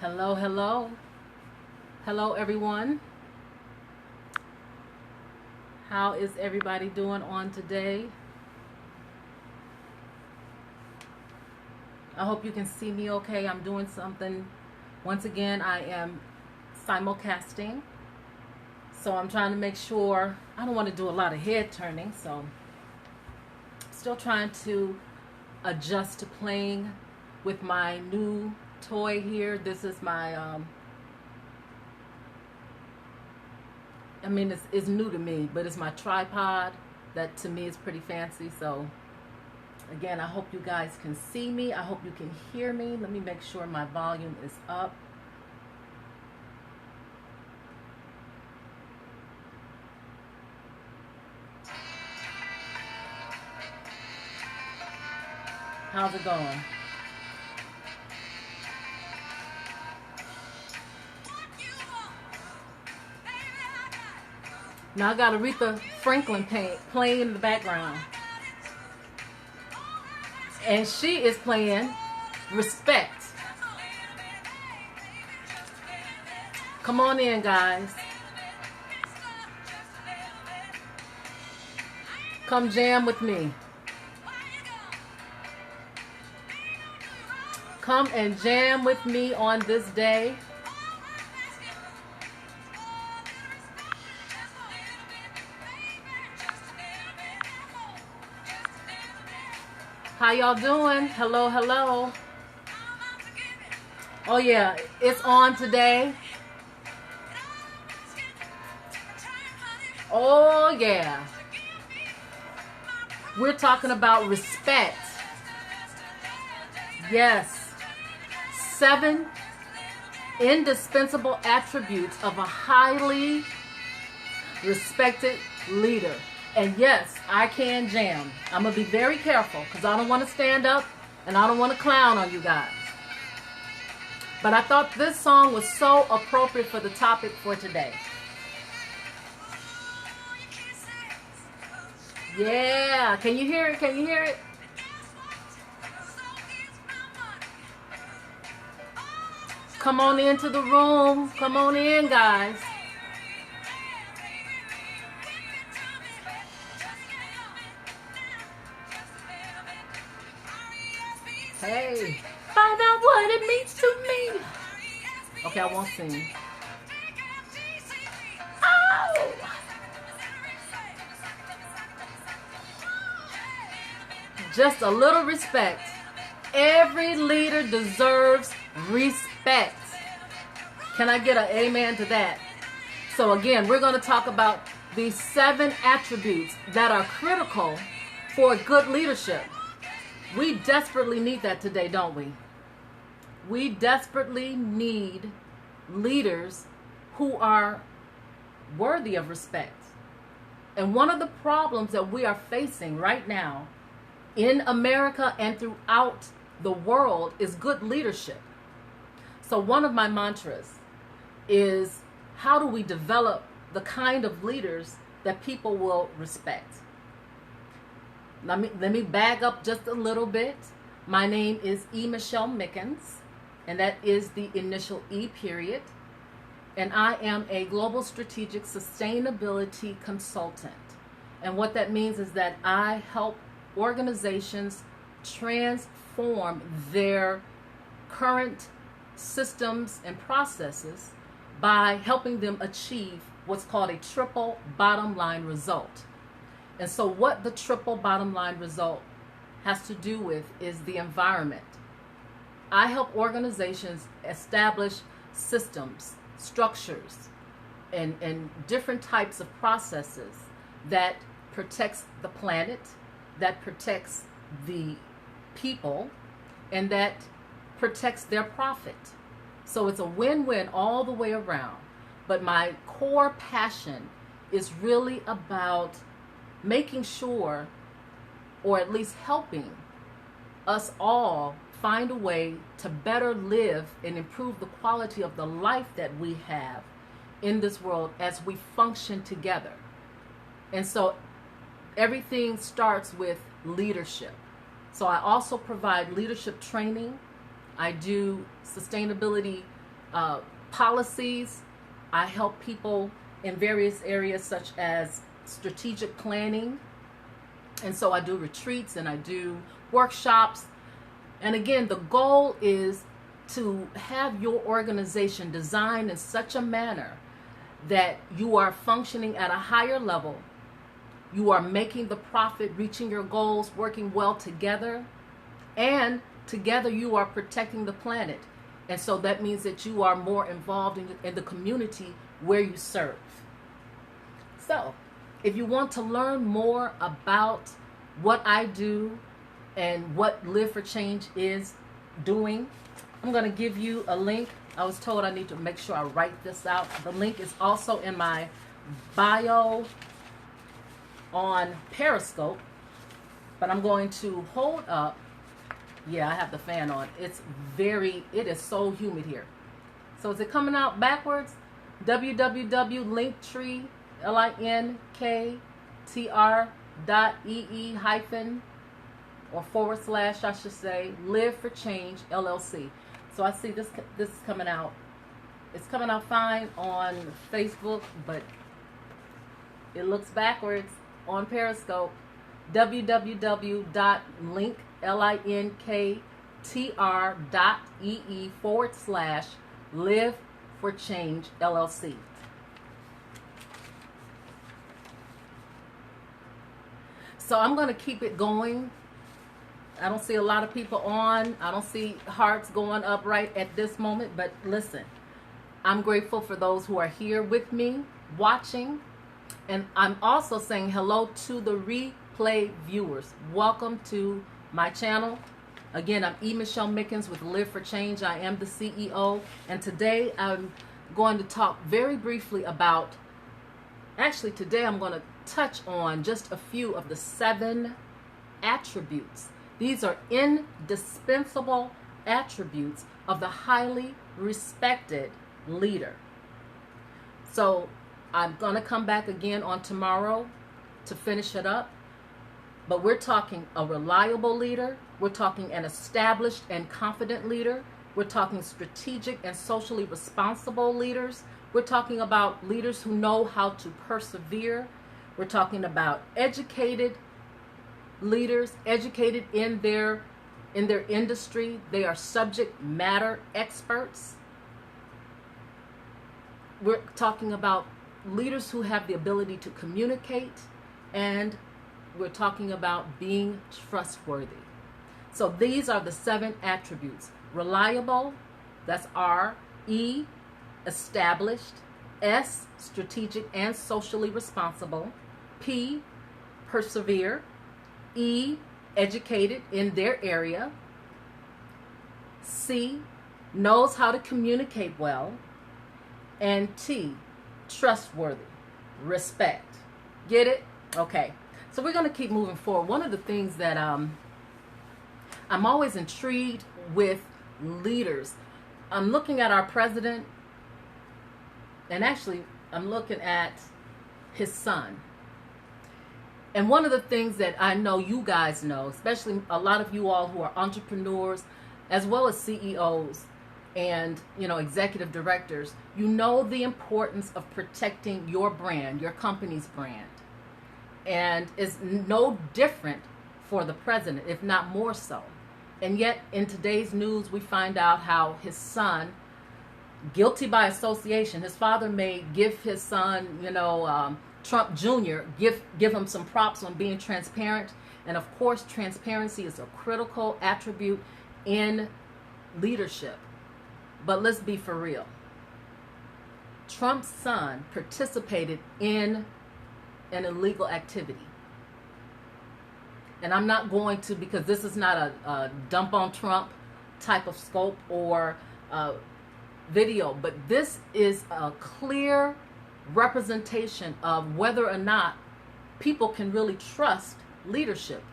Hello, hello. Hello, everyone. How is everybody doing on today? I hope you can see me okay. I'm doing something. Once again, I am simulcasting. So I'm trying to make sure I don't want to do a lot of head turning. So still trying to adjust to playing with my new toy here. This is my it's new to me, but it's my tripod that to me is pretty fancy. So again, I hope you guys can see me. I hope you can hear me. Let me make sure my volume is up. How's it going? Now I got Aretha Franklin playing in the background. And she is playing Respect. Come on in, guys. Come jam with me. Come and jam with me on this day. How y'all doing? Hello, hello. Oh yeah, it's on today. Oh yeah. We're talking about respect. Yes. 7 indispensable attributes of a highly respected leader. And yes, I can jam. I'm going to be very careful because I don't want to stand up and I don't want to clown on you guys. But I thought this song was so appropriate for the topic for today. Yeah, can you hear it? Can you hear it? Come on into the room. Come on in, guys. Hey, find out what it means to me. Okay, I won't sing. Oh! Just a little respect. Every leader deserves respect. Can I get an amen to that? So again, we're going to talk about these 7 attributes that are critical for good leadership. We desperately need that today, don't we? We desperately need leaders who are worthy of respect. And one of the problems that we are facing right now in America and throughout the world is good leadership. So one of my mantras is, how do we develop the kind of leaders that people will respect? Let me back up just a little bit. My name is E. Michelle Mickens, and that is the initial E period. And I am a global strategic sustainability consultant. And what that means is that I help organizations transform their current systems and processes by helping them achieve what's called a triple bottom line result. And so what the triple bottom line result has to do with is the environment. I help organizations establish systems, structures, and different types of processes that protects the planet, that protects the people, and that protects their profit. So it's a win-win all the way around. But my core passion is really about making sure, or at least helping us all find a way to better live and improve the quality of the life that we have in this world as we function together. And so everything starts with leadership. So I also provide leadership training. I do sustainability policies. I help people in various areas such as strategic planning. And so I do retreats and I do workshops. And again, the goal is to have your organization designed in such a manner that you are functioning at a higher level. You are making the profit, reaching your goals, working well together, and together you are protecting the planet. And so that means that you are more involved in the community where you serve. So if you want to learn more about what I do and what Live for Change is doing, I'm going to give you a link. I was told I need to make sure I write this out. The link is also in my bio on Periscope, but I'm going to hold up. Yeah, I have the fan on. It is so humid here. So is it coming out backwards? www.linktree, linktr.ee hyphen or / I should say, Live for Change LLC. So I see this is coming out. It's coming out fine on Facebook, but it looks backwards on Periscope. www.linktr.ee / Live for Change LLC. So I'm going to keep it going. I don't see a lot of people on. I don't see hearts going up right at this moment. But listen, I'm grateful for those who are here with me watching. And I'm also saying hello to the replay viewers. Welcome to my channel. Again, I'm E. Michelle Mickens with Live for Change. I am the CEO. And today I'm going to talk very briefly about, actually today I'm going to touch on just a few of the 7 attributes. These are indispensable attributes of the highly respected leader. So I'm going to come back again on tomorrow to finish it up. But we're talking a reliable leader. We're talking an established and confident leader. We're talking strategic and socially responsible leaders. We're talking about leaders who know how to persevere. We're talking about educated leaders, educated in their industry. They are subject matter experts. We're talking about leaders who have the ability to communicate, and we're talking about being trustworthy. So these are the 7 attributes. Reliable, that's R. E, established. S, strategic and socially responsible. P, persevere. E, educated in their area. C, knows how to communicate well. And T, trustworthy, respect. Get it? Okay. So we're going to keep moving forward. One of the things that I'm always intrigued with leaders. I'm looking at our president, and actually I'm looking at his son. And one of the things that I know you guys know, especially a lot of you all who are entrepreneurs, as well as CEOs and, executive directors, you know the importance of protecting your brand, your company's brand. And it's no different for the president, if not more so. And yet in today's news, we find out how his son, guilty by association, his father may give his son, Trump Jr., give him some props on being transparent. And of course, transparency is a critical attribute in leadership. But let's be for real. Trump's son participated in an illegal activity. And I'm not going to, because this is not a dump on Trump type of scope or video, but this is a clear representation of whether or not people can really trust leadership.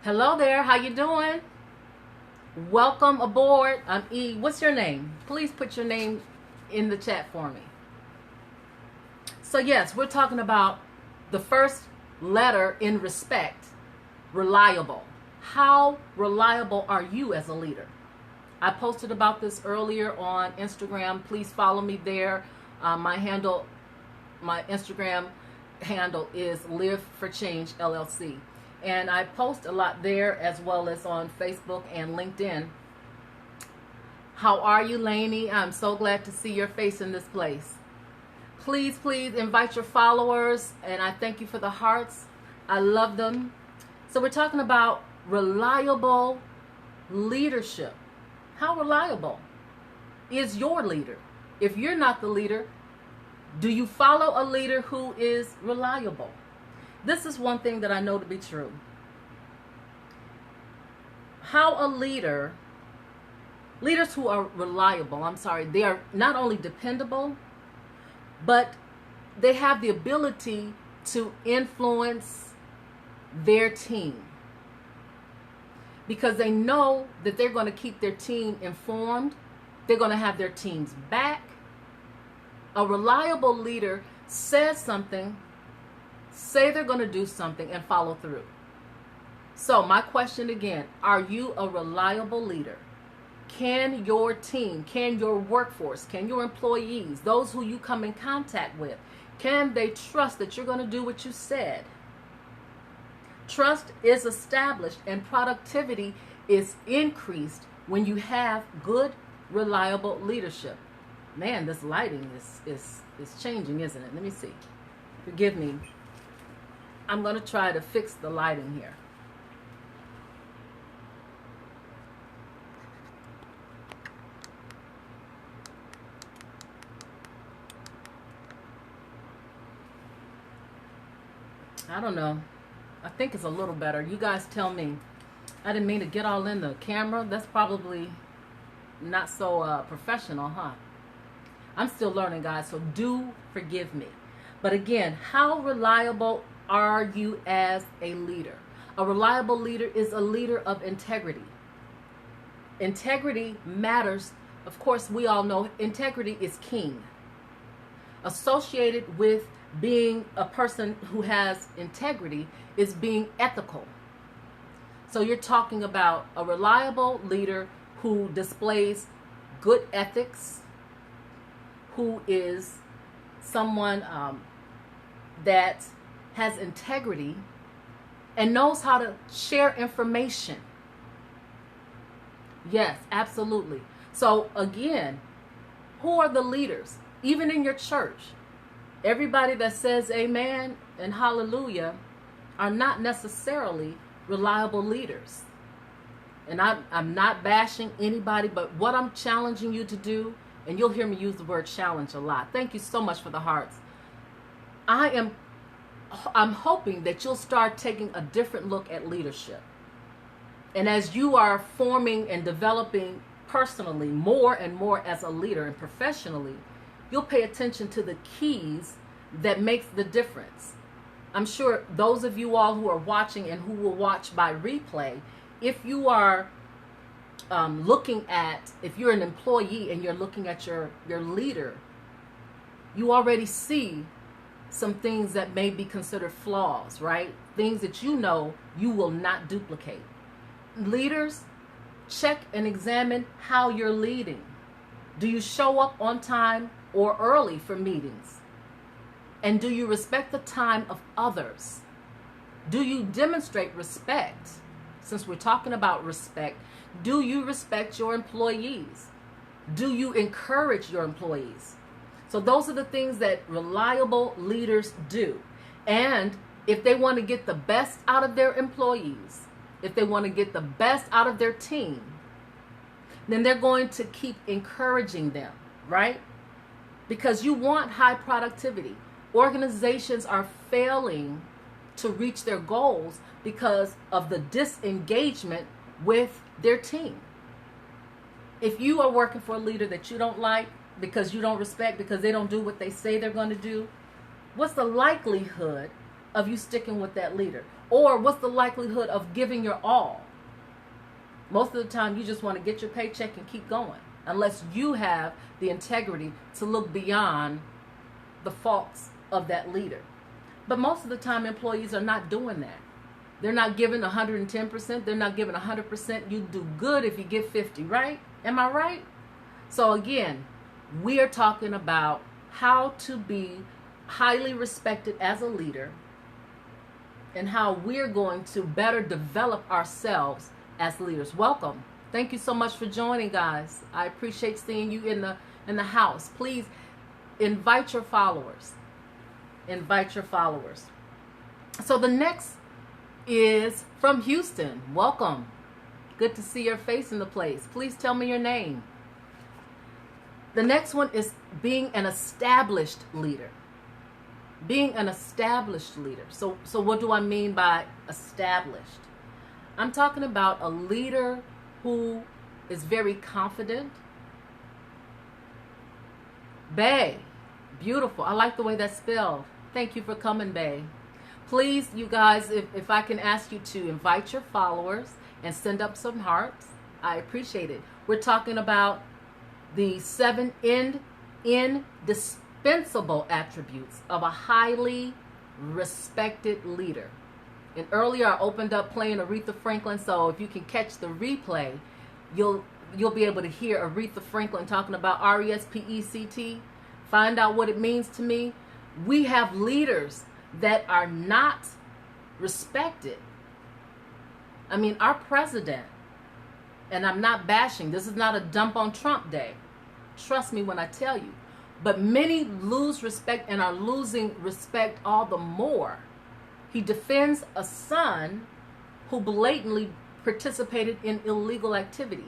Hello there, how you doing? Welcome aboard. I'm E. What's your name? Please put your name in the chat for me. So yes, we're talking about the first letter in respect, reliable. How reliable are you as a leader? I posted about this earlier on Instagram. Please follow me there. My Instagram handle is Live for Change LLC. And I post a lot there as well as on Facebook and LinkedIn. How are you, Lainey? I'm so glad to see your face in this place. Please, please invite your followers, and I thank you for the hearts. I love them. So we're talking about reliable leadership. How reliable is your leader? If you're not the leader, do you follow a leader who is reliable? This is one thing that I know to be true. How a leaders who are reliable, they are not only dependable, but they have the ability to influence their team because they know that they're going to keep their team informed. They're going to have their team's back. A reliable leader says something, say they're going to do something, and follow through. So my question again, are you a reliable leader? Can your team, can your workforce, can your employees, those who you come in contact with, can they trust that you're going to do what you said? Trust is established and productivity is increased when you have good, reliable leadership. Man, this lighting is changing, isn't it? Let me see. Forgive me. I'm going to try to fix the lighting here. I don't know. I think it's a little better. You guys tell me. I didn't mean to get all in the camera. That's probably not so professional, huh? I'm still learning, guys, so do forgive me. But again, how reliable are you as a leader? A reliable leader is a leader of integrity. Integrity matters. Of course, we all know integrity is king. Associated with being a person who has integrity is being ethical. So you're talking about a reliable leader who displays good ethics, who is someone that has integrity and knows how to share information. Yes, absolutely. So again, who are the leaders? Even in your church, everybody that says amen and hallelujah are not necessarily reliable leaders. And I'm not bashing anybody, but what I'm challenging you to do, and you'll hear me use the word challenge a lot. Thank you so much for the hearts. I'm hoping that you'll start taking a different look at leadership. And as you are forming and developing personally more and more as a leader and professionally, you'll pay attention to the keys that makes the difference. I'm sure those of you all who are watching and who will watch by replay, if you are if you're an employee and you're looking at your leader, you already see some things that may be considered flaws, right? Things that you know you will not duplicate. Leaders, check and examine how you're leading. Do you show up on time or early for meetings? And do you respect the time of others? Do you demonstrate respect? Since we're talking about respect, do you respect your employees? Do you encourage your employees? So those are the things that reliable leaders do. And if they want to get the best out of their employees, if they want to get the best out of their team, then they're going to keep encouraging them, right? Because you want high productivity. Organizations are failing to reach their goals because of the disengagement with their team. If you are working for a leader that you don't like, because you don't respect, because they don't do what they say they're going to do, what's the likelihood of you sticking with that leader? Or what's the likelihood of giving your all? Most of the time, you just want to get your paycheck and keep going, unless you have the integrity to look beyond the faults of that leader. But most of the time, employees are not doing that. They're not giving 110%. They're not giving 100%. You do good if you give 50, right? Am I right? So again, we are talking about how to be highly respected as a leader and how we're going to better develop ourselves as leaders. Welcome. Thank you so much for joining, guys. I appreciate seeing you in the house. Please invite your followers. Invite your followers. So the next is from Houston. Welcome. Good to see your face in the place. Please tell me your name. The next one is being an established leader. Being an established leader. So what do I mean by established? I'm talking about a leader who is very confident. Bay. Beautiful. I like the way that's spelled. Thank you for coming, Bay. Please, you guys, if I can ask you to invite your followers and send up some hearts, I appreciate it. We're talking about the 7 indispensable attributes of a highly respected leader. And earlier I opened up playing Aretha Franklin, so if you can catch the replay, you'll be able to hear Aretha Franklin talking about R.E.S.P.E.C.T. Find out what it means to me. We have leaders that are not respected. I mean, our president, and I'm not bashing, this is not a dump on Trump day. Trust me when I tell you. But many lose respect and are losing respect all the more. He defends a son who blatantly participated in illegal activity.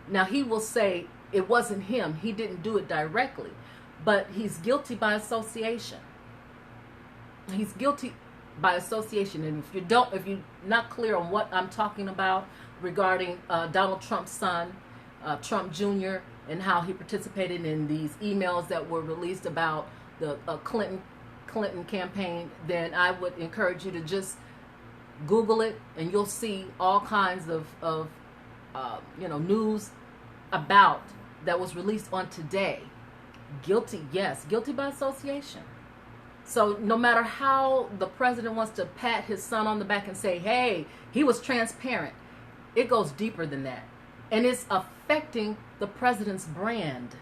Now, he will say it wasn't him. He didn't do it directly. But he's guilty by association. He's guilty by association. And if you're not clear on what I'm talking about regarding Donald Trump's son, Trump Jr., and how he participated in these emails that were released about the Clinton campaign, then I would encourage you to just Google it, and you'll see all kinds of news about that was released on today. Guilty, yes, guilty by association. So no matter how the president wants to pat his son on the back and say, hey, he was transparent, it goes deeper than that. And it's affecting the president's brand,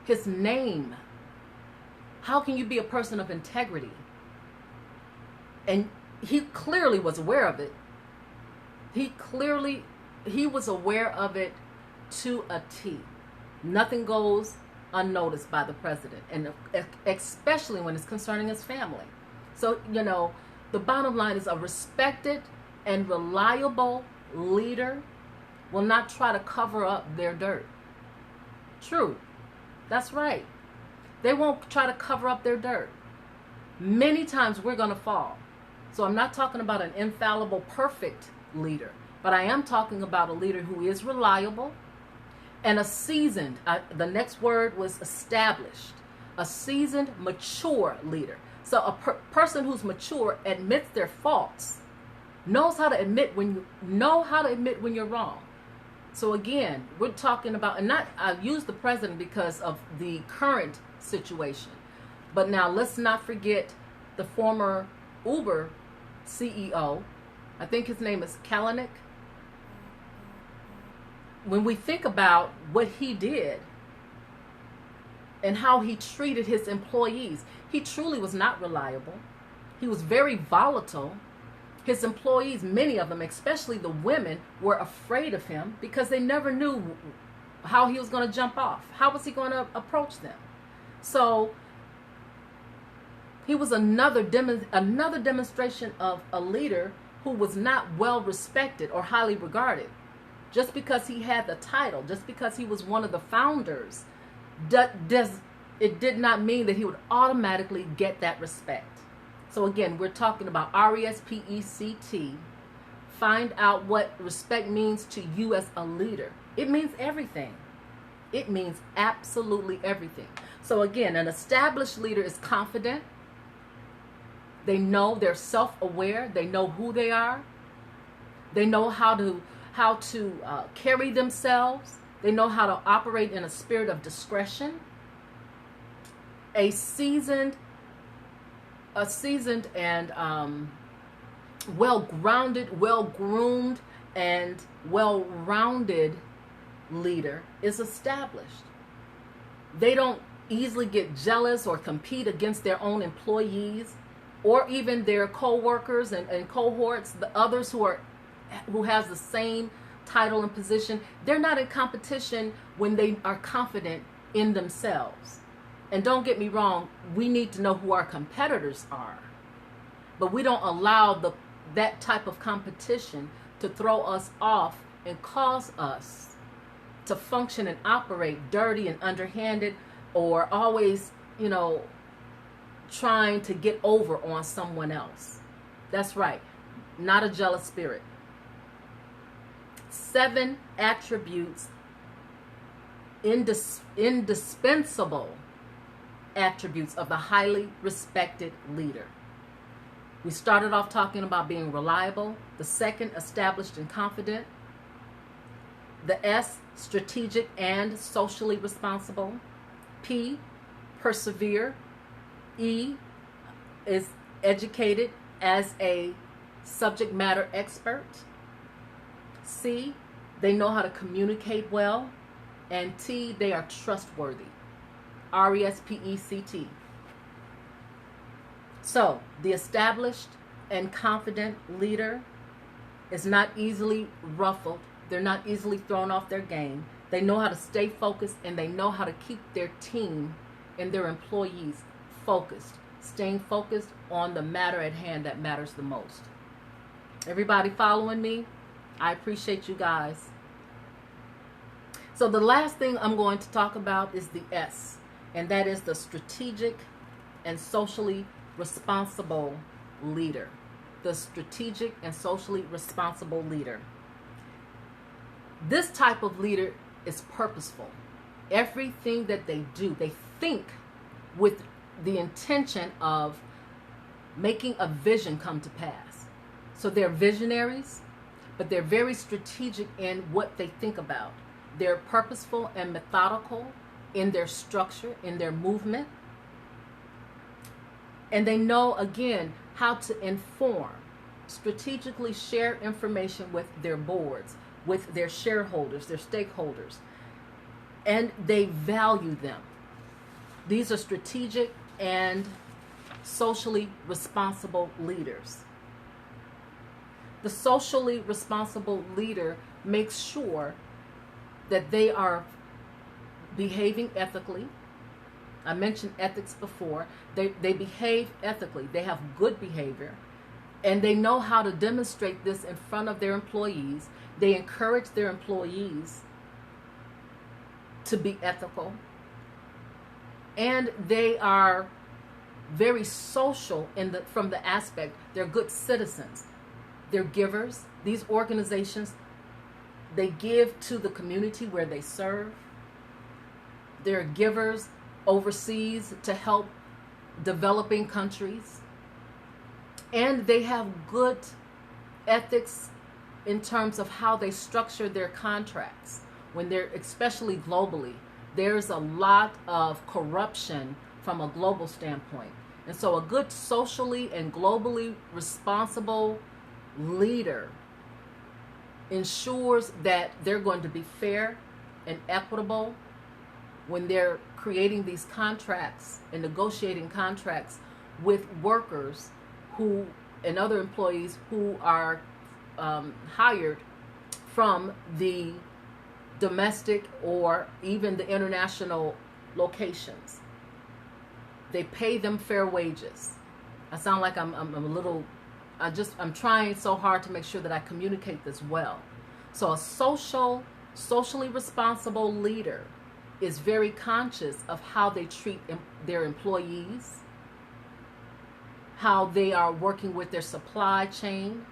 his name. How can you be a person of integrity? And he clearly was aware of it. He was aware of it to a T. Nothing goes unnoticed by the president, and especially when it's concerning his family. So, the bottom line is a respected and reliable leader will not try to cover up their dirt. True. That's right. They won't try to cover up their dirt. Many times we're going to fall. So I'm not talking about an infallible, perfect leader, but I am talking about a leader who is reliable and a seasoned, the next word was established, a seasoned, mature leader. So a person who's mature admits their faults, knows how to admit when you're wrong. So again, we're talking about, and I use the president because of the current situation, but now let's not forget the former Uber CEO. I think his name is Kalanick. When we think about what he did and how he treated his employees, he truly was not reliable. He was very volatile. His employees, many of them, especially the women, were afraid of him because they never knew how he was going to jump off. How was he going to approach them? So he was another demonstration of a leader who was not well respected or highly regarded. Just because he had the title, just because he was one of the founders, it did not mean that he would automatically get that respect. So again, we're talking about R.E.S.P.E.C.T. Find out what respect means to you as a leader. It means everything. It means absolutely everything. So again, an established leader is confident. They know, they're self-aware. They know who they are. They know how to carry themselves. They know how to operate in a spirit of discretion. A seasoned and well-grounded, well-groomed, and well-rounded leader is established. They don't easily get jealous or compete against their own employees or even their co-workers and cohorts, the others who has the same title and position. They're not in competition when they are confident in themselves. And don't get me wrong, we need to know who our competitors are. But we don't allow that type of competition to throw us off and cause us to function and operate dirty and underhanded, or always, trying to get over on someone else. That's right, not a jealous spirit. 7 attributes, indispensable attributes of the highly respected leader. We started off talking about being reliable. The second, established and confident. The S, strategic and socially responsible. P, persevere. E is educated as a subject matter expert. C, they know how to communicate well. And T, they are trustworthy. R.E.S.P.E.C.T. So, the established and confident leader is not easily ruffled. They're not easily thrown off their game. They know how to stay focused, and they know how to keep their team and their employees focused, staying focused on the matter at hand that matters the most. Everybody following me? I appreciate you guys. So the last thing I'm going to talk about is the S, and that is the strategic and socially responsible leader. The strategic and socially responsible leader. This type of leader is purposeful. Everything that they do, they think with the intention of making a vision come to pass. So they're visionaries, but they're very strategic in what they think about. They're purposeful and methodical in their structure, in their movement. And they know, again, how to inform, strategically share information with their boards, with their shareholders, their stakeholders. And they value them. These are strategic and socially responsible leaders. The socially responsible leader makes sure that they are behaving ethically. I mentioned ethics before. They behave ethically. They have good behavior. And they know how to demonstrate this in front of their employees. They encourage their employees to be ethical. And they are very social from the aspect, they're good citizens. They're givers. These organizations, they give to the community where they serve. They're givers overseas to help developing countries. And they have good ethics in terms of how they structure their contracts. When they're, especially globally, there's a lot of corruption from a global standpoint. And so a good socially and globally responsible leader ensures that they're going to be fair and equitable when they're creating these contracts and negotiating contracts with workers who and other employees who are hired from the domestic or even the international locations. They pay them fair wages. I sound like I'm trying so hard to make sure that I communicate this well. So a socially responsible leader is very conscious of how they treat their employees, how they are working with their supply chain.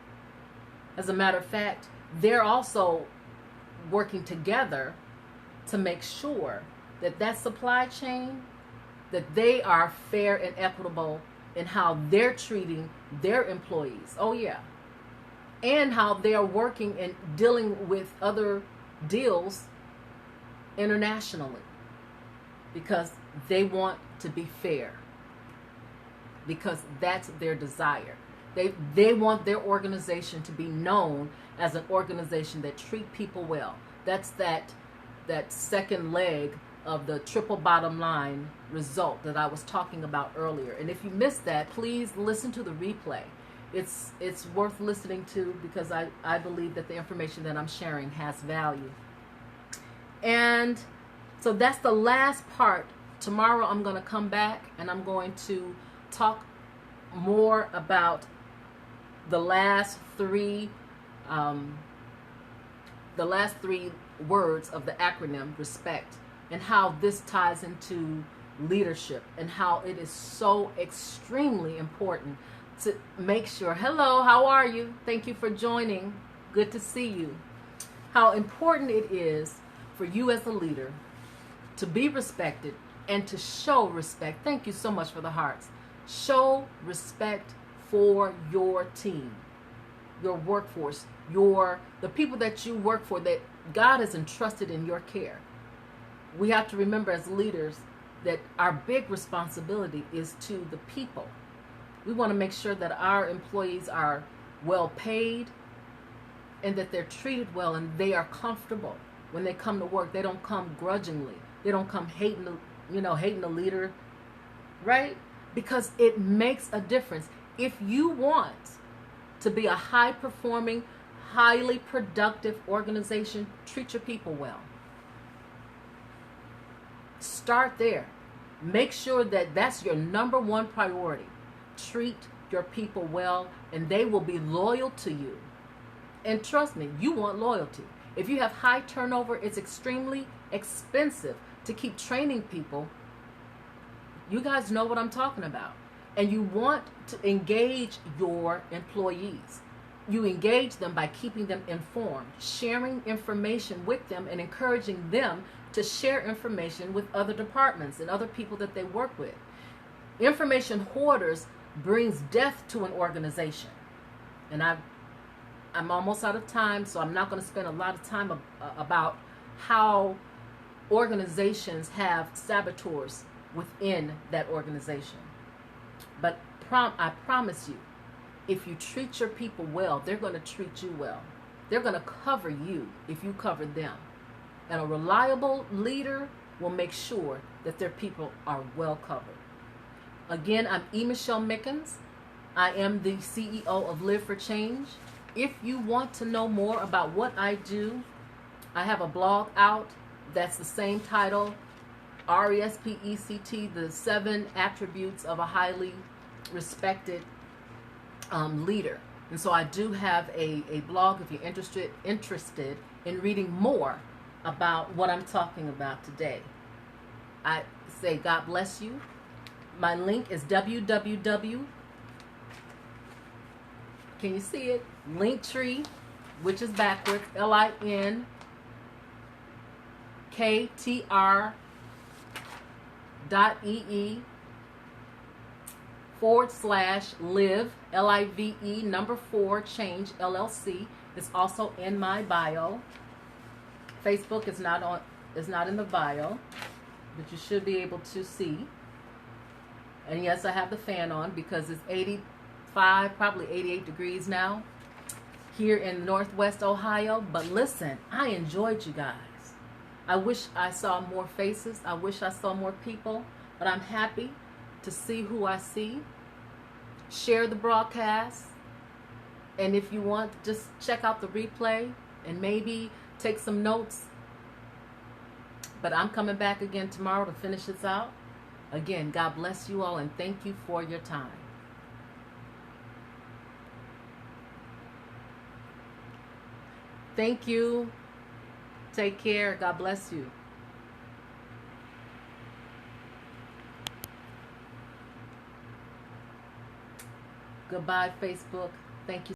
As a matter of fact, they're also working together to make sure that that supply chain, that they are fair and equitable in how they're treating their employees. Oh yeah. And how they are working and dealing with other deals internationally, because they want to be fair, because that's their desire. They want their organization to be known as an organization that treat people well. That's that second leg of the triple bottom line result that I was talking about earlier. And if you missed that, please listen to the replay. It's worth listening to because I believe that the information that I'm sharing has value. And so that's the last part. Tomorrow I'm going to come back and I'm going to talk more about the last three words of the acronym RESPECT, and how this ties into leadership, and how it is so extremely important to make sure, hello, how are you? Thank you for joining. Good to see you. How important it is for you as a leader to be respected and to show respect. Thank you so much for the hearts. Show respect for your team, your workforce, the people that you work for, that God has entrusted in your care. We have to remember as leaders that our big responsibility is to the people. We want to make sure that our employees are well paid and that they're treated well and they are comfortable when they come to work. They don't come grudgingly. They don't come hating the leader, right? Because it makes a difference. If you want to be a high-performing, highly productive organization, treat your people well. Start there. Make sure that that's your number one priority. Treat your people well, and they will be loyal to you. And trust me, you want loyalty. If you have high turnover, it's extremely expensive to keep training people. You guys know what I'm talking about. And you want to engage your employees. You engage them by keeping them informed, sharing information with them, and encouraging them to share information with other departments and other people that they work with. Information hoarders brings death to an organization. And I'm almost out of time, so I'm not going to spend a lot of time about how organizations have saboteurs within that organization. But I promise you, if you treat your people well, they're going to treat you well. They're going to cover you if you cover them. And a reliable leader will make sure that their people are well covered. Again, I'm E. Michelle Mickens. I am the CEO of Live for Change. If you want to know more about what I do, I have a blog out that's the same title, R.E.S.P.E.C.T, the 7 attributes of a highly respected leader. And so I do have a blog if you're interested in reading more about what I'm talking about today. I say God bless you. My link is www. Can you see it? Linktree, which is backwards, linktr.ee/live, LIVE, number 4, change, LLC. It's also in my bio. Facebook is not in the bio, but you should be able to see. And yes, I have the fan on because it's 85, probably 88 degrees now here in Northwest Ohio. But listen, I enjoyed you guys. I wish I saw more faces. I wish I saw more people, but I'm happy to see who I see. Share the broadcast. And if you want, just check out the replay and maybe take some notes. But I'm coming back again tomorrow to finish this out. Again, God bless you all and thank you for your time. Thank you. Take care. God bless you. Goodbye, Facebook. Thank you.